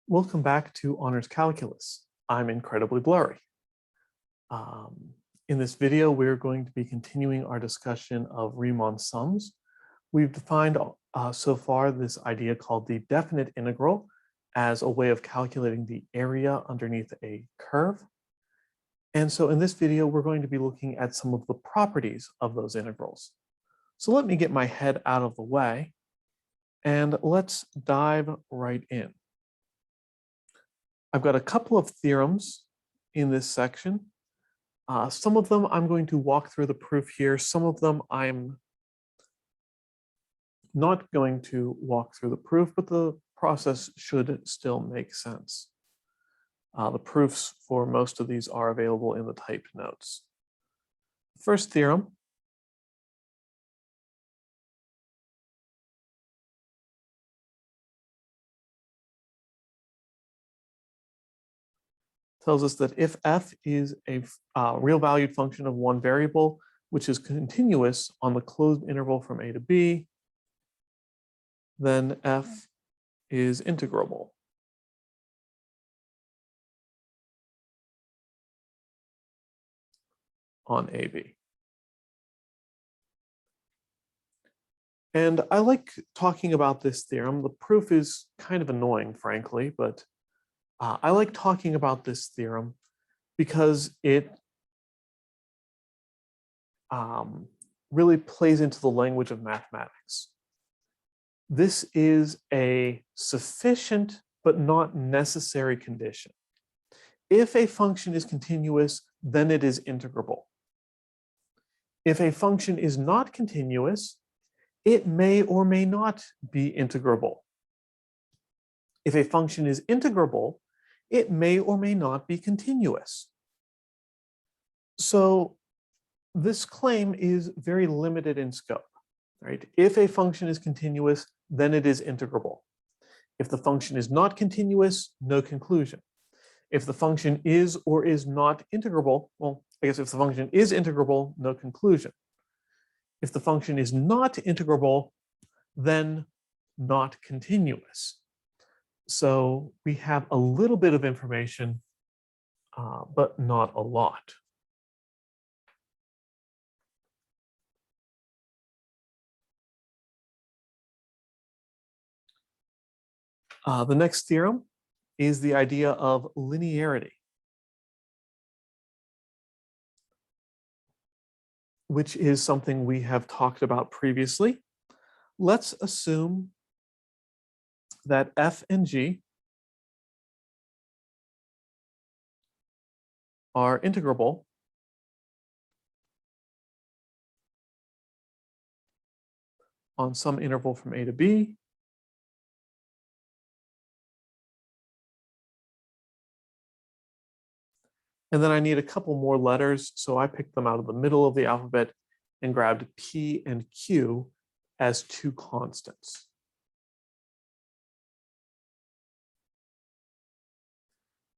Welcome back to Honors Calculus. I'm incredibly blurry. In this video, we're going to be continuing our discussion of Riemann sums. We've defined so far this idea called the definite integral as a way of calculating the area underneath a curve. And so in this video, we're going to be looking at some of the properties of those integrals. So let me get my head out of the way and let's dive right in. I've got a couple of theorems in this section. Some of them I'm going to walk through the proof here. Some of them I'm not going to walk through the proof, but the process should still make sense. The proofs for most of these are available in the typed notes. First theorem tells us that if f is a real valued function of one variable, which is continuous on the closed interval from a to b, then f is integrable. On AB. And I like talking about this theorem. The proof is kind of annoying, frankly, but I like talking about this theorem because it really plays into the language of mathematics. This is a sufficient but not necessary condition. If a function is continuous, then it is integrable. If a function is not continuous, it may or may not be integrable. If a function is integrable, it may or may not be continuous. So this claim is very limited in scope, right? If a function is continuous, then it is integrable. If the function is not continuous, no conclusion. If the function is or is not integrable, well, I guess if the function is integrable, no conclusion. If the function is not integrable, then not continuous. So we have a little bit of information, but not a lot. The next theorem is the idea of linearity, which is something we have talked about previously. Let's assume that f and g are integrable on some interval from a to b, and then I need a couple more letters, so I picked them out of the middle of the alphabet and grabbed p and q as two constants.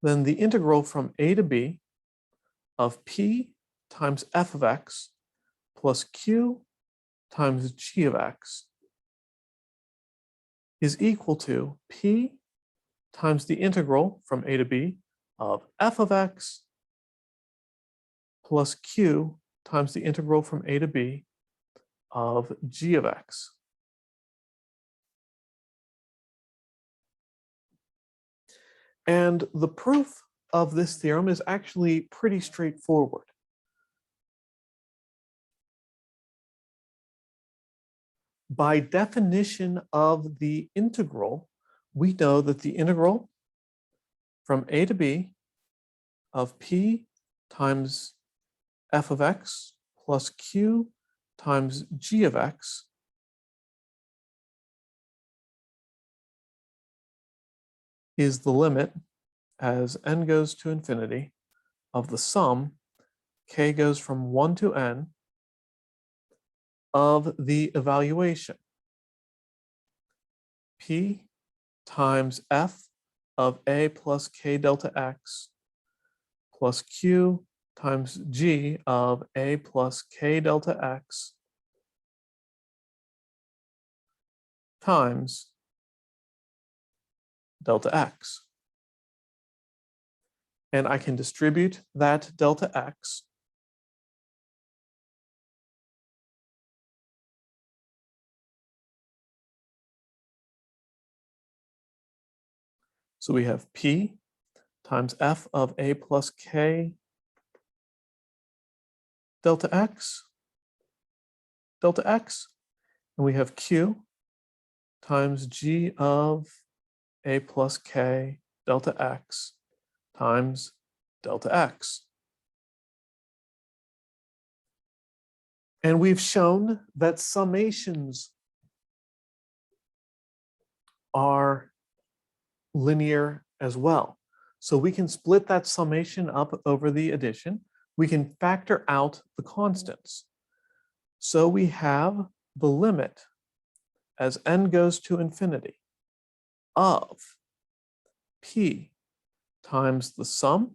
Then the integral from a to b of p times f of x plus q times g of x is equal to p times the integral from a to b of f of x plus q times the integral from a to b of g of x. And the proof of this theorem is actually pretty straightforward. By definition of the integral, we know that the integral from a to b of p times f of x plus q times g of x is the limit as n goes to infinity of the sum k goes from 1 to n of the evaluation p times f of a plus k delta x plus q times g of a plus k delta x times delta x. And I can distribute that delta x. So we have p times f of a plus k delta x, and we have q times g of a plus k delta x times delta x. And we've shown that summations are linear as well. So we can split that summation up over the addition. We can factor out the constants. So we have the limit as n goes to infinity of p times the sum,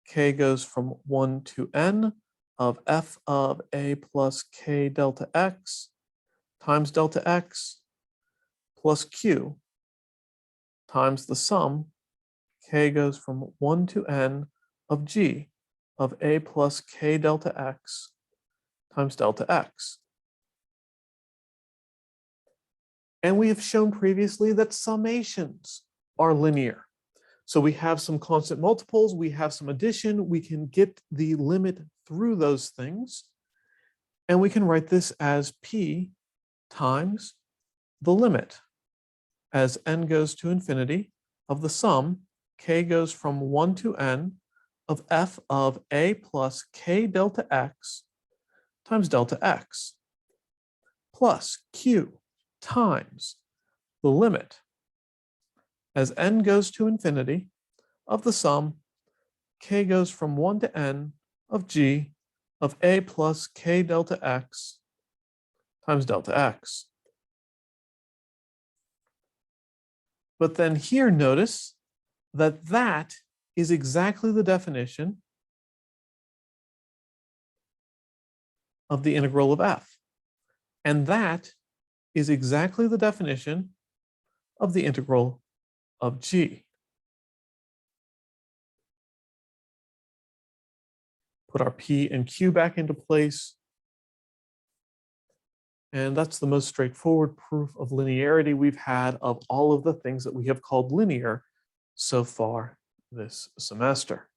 k goes from 1 to n, of f of a plus k delta x times delta x plus q times the sum, k goes from 1 to n, of g of a plus k delta x times delta x. And we have shown previously that summations are linear. So we have some constant multiples, we have some addition, we can get the limit through those things, and we can write this as p times the limit as n goes to infinity of the sum, k goes from 1 to n, of f of a plus k delta x times delta x plus q times the limit as n goes to infinity of the sum, k goes from 1 to n, of g of a plus k delta x times delta x. But then here, notice that that is exactly the definition of the integral of f. And that is exactly the definition of the integral of g. Put our p and q back into place. And that's the most straightforward proof of linearity we've had of all of the things that we have called linear so far this semester.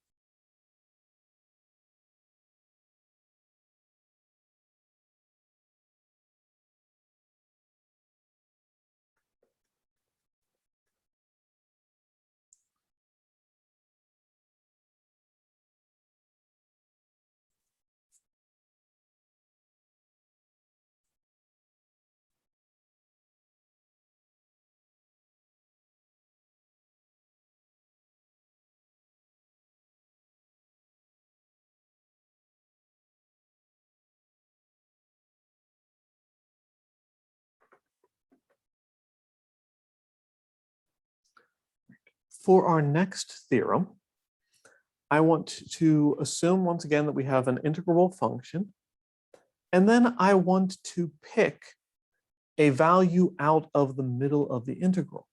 For our next theorem, I want to assume once again that we have an integrable function, and then I want to pick a value out of the middle of the integral.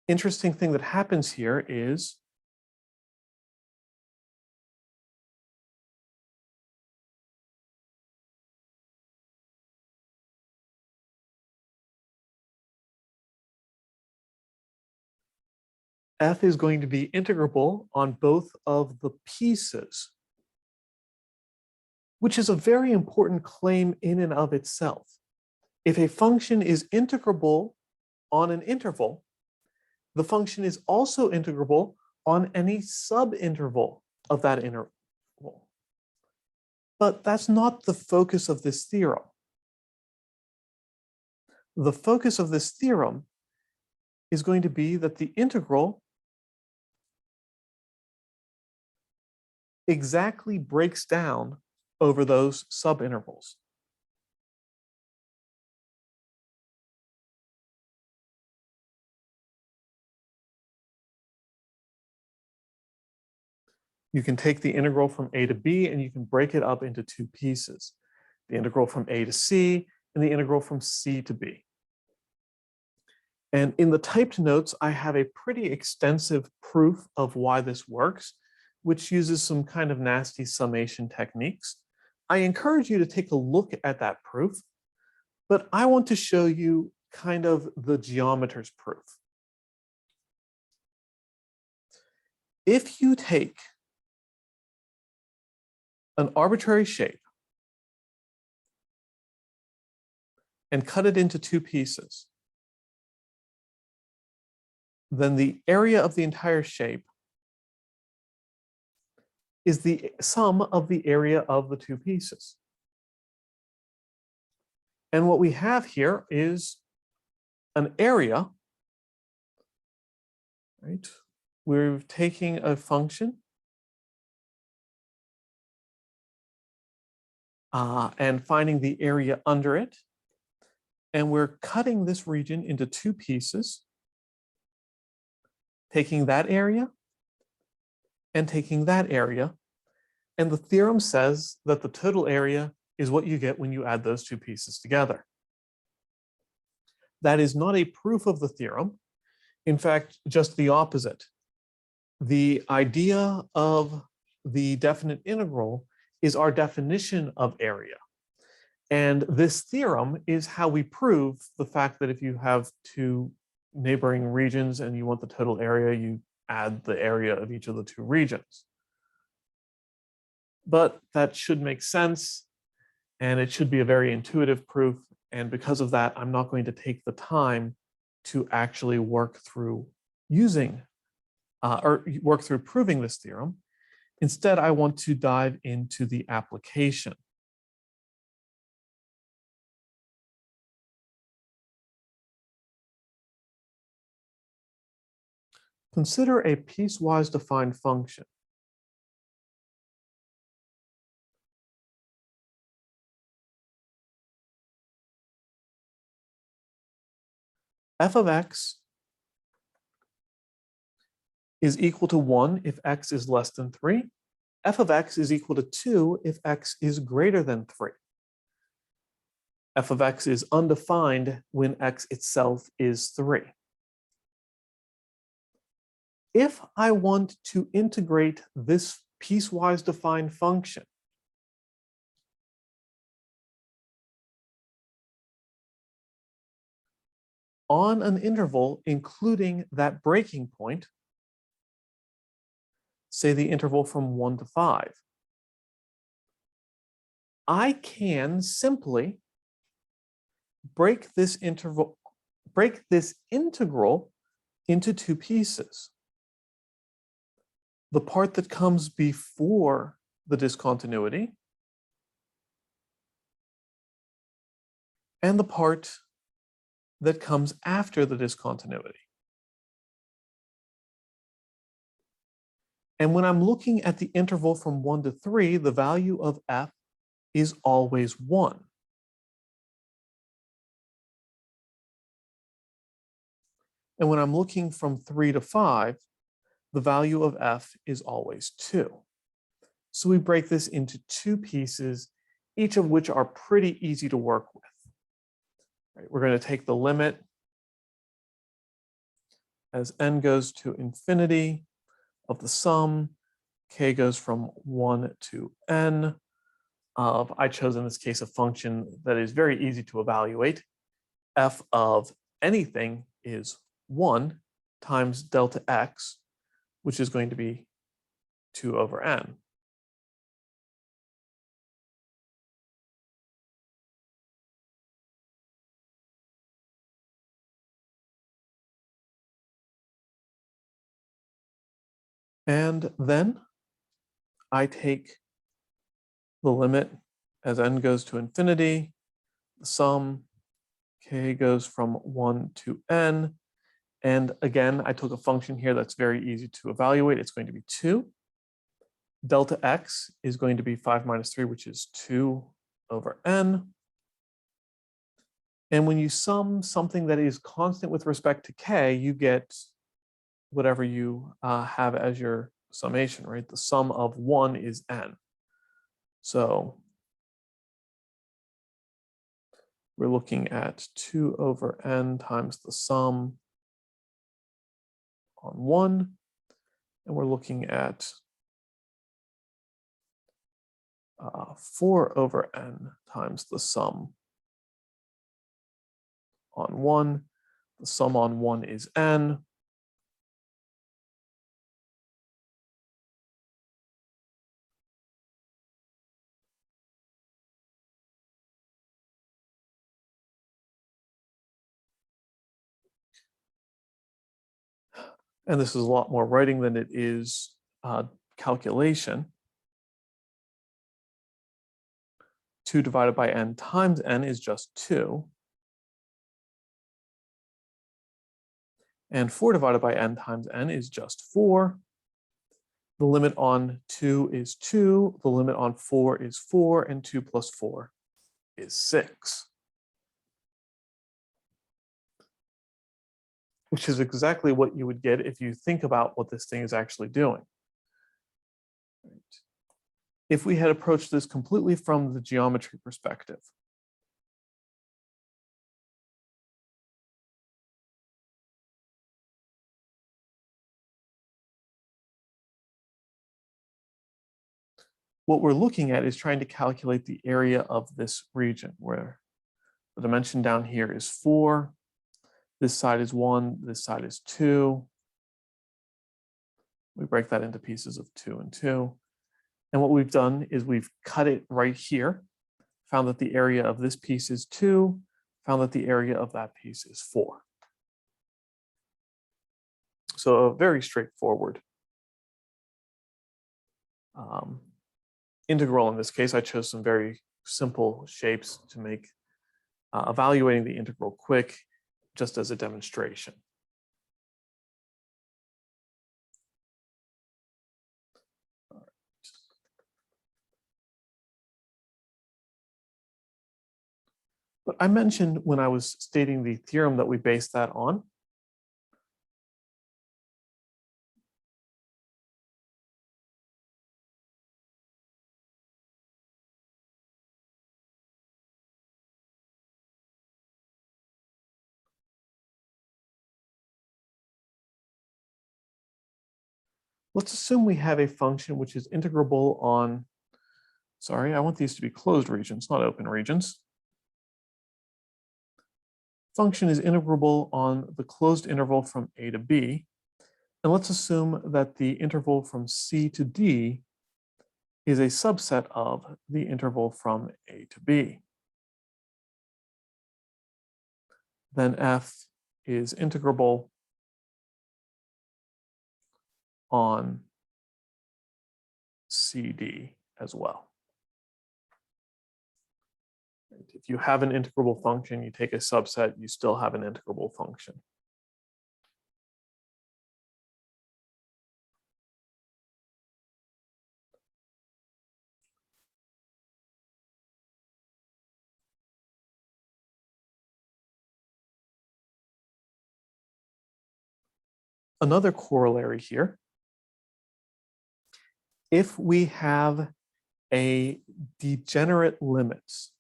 Interesting thing that happens here is f is going to be integrable on both of the pieces, which is a very important claim in and of itself. If a function is integrable on an interval, the function is also integrable on any subinterval of that interval. But that's not the focus of this theorem. The focus of this theorem is going to be that the integral exactly breaks down over those subintervals. You can take the integral from a to b and you can break it up into two pieces. The integral from a to c and the integral from c to b. And in the typed notes, I have a pretty extensive proof of why this works, which uses some kind of nasty summation techniques. I encourage you to take a look at that proof, but I want to show you kind of the geometer's proof. If you take an arbitrary shape and cut it into two pieces, then the area of the entire shape is the sum of the area of the two pieces. And what we have here is an area, right? We're taking a function and finding the area under it. And we're cutting this region into two pieces, taking that area and taking that area. And the theorem says that the total area is what you get when you add those two pieces together. That is not a proof of the theorem. In fact, just the opposite. The idea of the definite integral is our definition of area. And this theorem is how we prove the fact that if you have two neighboring regions and you want the total area, you add the area of each of the two regions. But that should make sense, and it should be a very intuitive proof. And because of that, I'm not going to take the time to actually work through proving this theorem. Instead, I want to dive into the application. Consider a piecewise defined function. F of x is equal to 1 if x is less than 3. F of x is equal to 2 if x is greater than 3. F of x is undefined when x itself is 3. If I want to integrate this piecewise defined function, on an interval including that breaking point, say the interval from 1 to 5, I can simply break this integral into two pieces. The part that comes before the discontinuity and the part that comes after the discontinuity. And when I'm looking at the interval from 1 to 3, the value of f is always 1. And when I'm looking from 3 to 5, the value of f is always 2. So we break this into two pieces, each of which are pretty easy to work with. Right, we're going to take the limit as n goes to infinity of the sum, k goes from 1 to n of, I chose in this case a function that is very easy to evaluate. F of anything is 1 times delta x, which is going to be 2 over n. And then I take the limit as n goes to infinity, the sum, k goes from 1 to n. And again, I took a function here that's very easy to evaluate. It's going to be 2. Delta x is going to be 5 minus 3, which is 2 over n. And when you sum something that is constant with respect to k, you get whatever you have as your summation, right? The sum of 1 is n. So we're looking at 2 over n times the sum on 1, and we're looking at 4 over n times the sum on 1. The sum on 1 is n. And this is a lot more writing than it is calculation. 2 divided by n times n is just 2. And 4 divided by n times n is just 4. The limit on 2 is 2. The limit on 4 is 4. And 2 plus 4 is 6. Which is exactly what you would get if you think about what this thing is actually doing. If we had approached this completely from the geometry perspective, what we're looking at is trying to calculate the area of this region, where the dimension down here is 4, this side is 1, this side is 2. We break that into pieces of 2 and 2. And what we've done is we've cut it right here, found that the area of this piece is 2, found that the area of that piece is 4. So a very straightforward integral in this case. I chose some very simple shapes to make evaluating the integral quick, just as a demonstration. But I mentioned when I was stating the theorem that we based that on. Let's assume we have a function which is integrable on, sorry, I want these to be closed regions, not open regions. Function is integrable on the closed interval from a to b. And let's assume that the interval from c to d is a subset of the interval from a to b. Then f is integrable on CD as well. If you have an integrable function, you take a subset, you still have an integrable function. Another corollary here, if we have a degenerate limits,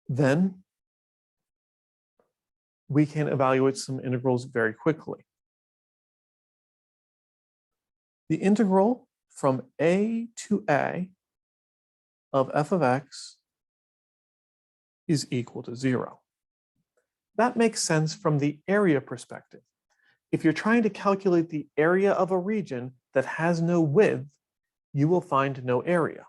then we can evaluate some integrals very quickly. The integral from a to a of f of x is equal to 0. That makes sense from the area perspective. If you're trying to calculate the area of a region that has no width, you will find no area.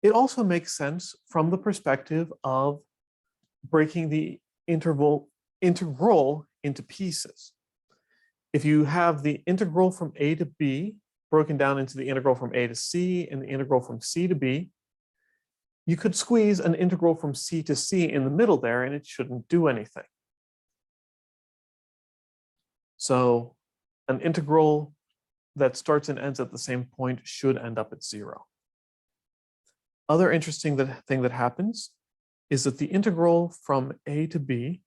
It also makes sense from the perspective of breaking the integral into pieces. If you have the integral from a to b broken down into the integral from a to c and the integral from c to b, you could squeeze an integral from c to c in the middle there and it shouldn't do anything. So an integral that starts and ends at the same point should end up at 0. Other interesting thing that happens is that the integral from a to b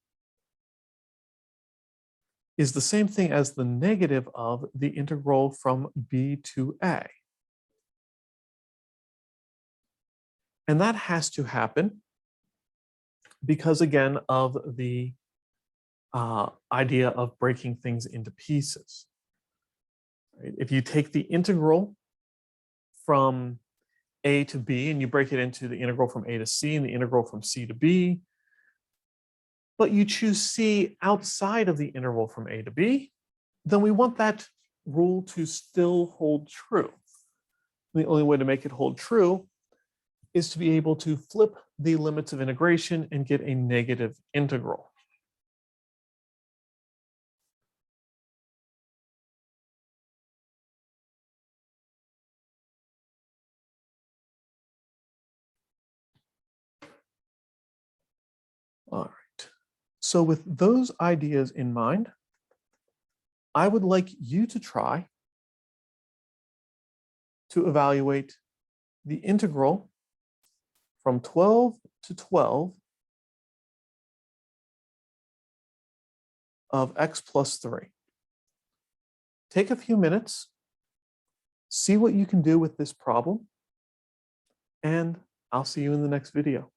is the same thing as the negative of the integral from b to a. And that has to happen because again of the idea of breaking things into pieces. Right? If you take the integral from a to b and you break it into the integral from a to c and the integral from c to b, but you choose c outside of the interval from a to b, then we want that rule to still hold true. The only way to make it hold true is to be able to flip the limits of integration and get a negative integral. All right. So with those ideas in mind, I would like you to try to evaluate the integral from 12 to 12 of x plus 3. Take a few minutes, see what you can do with this problem, and I'll see you in the next video.